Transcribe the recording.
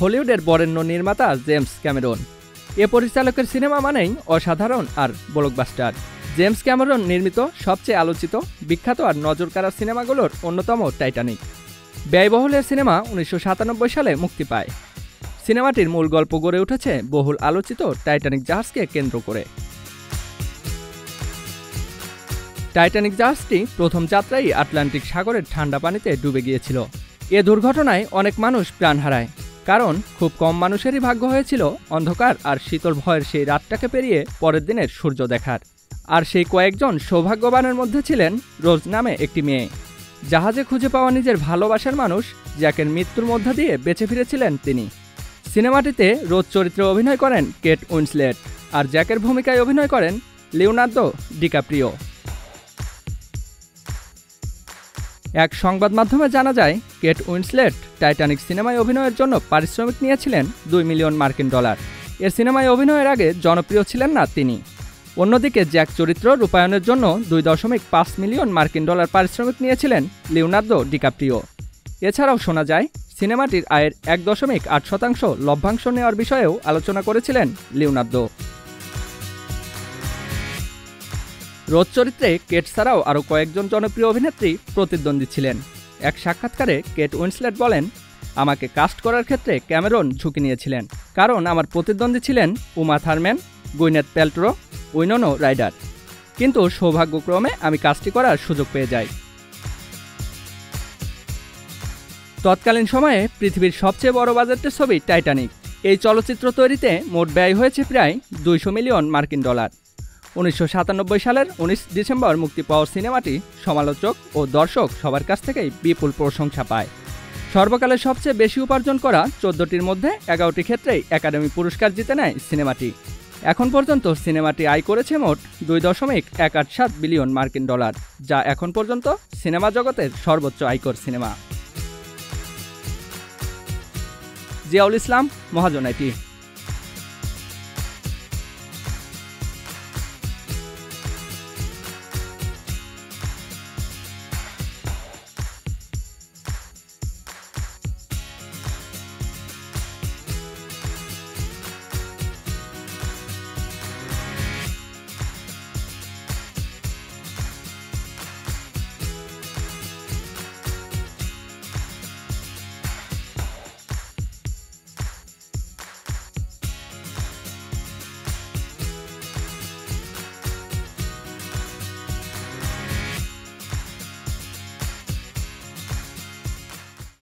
হলিউডের বরেণ্য নির্মাতা জেমস ক্যামেরন। এ পরিচালকের সিনেমা মানেই অসাধারণ আর ব্লকবাস্টার। জেমস ক্যামেরন নির্মিত সবচেয়ে আলোচিত, বিখ্যাত আর নজরকাড়া সিনেমাগুলোর অন্যতম টাইটানিক। ব্যয়বহুলের সিনেমা 1997 সালে মুক্তি পায়। সিনেমাটির মূল গল্প গড়ে উঠেছে বহুল আলোচিত টাইটানিক জাহাজকে কেন্দ্র করে। টাইটানিক জাহাজটি প্রথম যাত্রায় আটলান্টিক সাগরের ঠান্ডা পানিতে ডুবে গিয়েছিল। এ দুর্ঘটনায় অনেক মানুষ প্রাণ হারায়, কারণ খুব কম মানুষেরই ভাগ্য হয়েছিল অন্ধকার আর শীতল ভয়ের সেই রাতটাকে পেরিয়ে পরের দিনের সূর্য দেখার। আর সেই কয়েকজন সৌভাগ্যবানের মধ্যে ছিলেন রোজ নামে একটি মেয়ে। জাহাজে খুঁজে পাওয়া নিজের ভালোবাসার মানুষ জ্যাকের মৃত্যুর মধ্য দিয়ে বেঁচে ফিরেছিলেন তিনি। সিনেমাটিতে রোজ চরিত্রে অভিনয় করেন কেট উইন্সলেট, আর জ্যাকের ভূমিকায় অভিনয় করেন লিওনার্দো ডিকাপ্রিও। এক সংবাদ মাধ্যমে জানা যায়, কেট উইন্সলেট টাইটানিক সিনেমায় অভিনয়ের জন্য পারিশ্রমিক নিয়েছিলেন $2 মিলিয়ন। এর সিনেমায় অভিনয়ের আগে জনপ্রিয় ছিলেন না তিনি। অন্যদিকে জ্যাক চরিত্র রূপায়ণের জন্য $2.5 মিলিয়ন পারিশ্রমিক নিয়েছিলেন লিওনার্দো ডিকাপ্রিও। এছাড়াও শোনা যায়, সিনেমাটির আয়ের 1.8% লভ্যাংশ নেওয়ার বিষয়েও আলোচনা করেছিলেন লিওনার্দো। রোজ চরিত্রে কেট ছাড়াও আরও কয়েকজন জনপ্রিয় অভিনেত্রী প্রতিদ্বন্দ্বী ছিলেন। এক সাক্ষাৎকারে কেট উইন্সলেট বলেন, আমাকে কাস্ট করার ক্ষেত্রে ক্যামেরন ঝুঁকি নিয়েছিলেন, কারণ আমার প্রতিদ্বন্দ্বী ছিলেন Uma Thurman, Gwyneth Paltrow, Winona Ryder. কিন্তু সৌভাগ্যক্রমে আমি কাজটি করার সুযোগ পেয়ে যাই। তৎকালীন সময়ে পৃথিবীর সবচেয়ে বড় বাজেটের ছবি টাইটানিক। এই চলচ্চিত্র তৈরিতে মোট ব্যয় হয়েছে প্রায় $200 মিলিয়ন। 1997 সালের 19 ডিসেম্বর মুক্তি পাওয়া সিনেমাটি সমালোচক ও দর্শক সবার কাছ থেকেই বিপুল প্রশংসা পায়। সর্বকালের সবচেয়ে বেশি উপার্জন করা 14টির মধ্যে 11টি ক্ষেত্রেই একাডেমি পুরস্কার জিতে নেয় সিনেমাটি। এখন পর্যন্ত সিনেমাটি আয় করেছে মোট $2.187 বিলিয়ন, যা এখন পর্যন্ত সিনেমা জগতের সর্বোচ্চ আয়কর cinema. Ziaul Islam, Mahajan IT.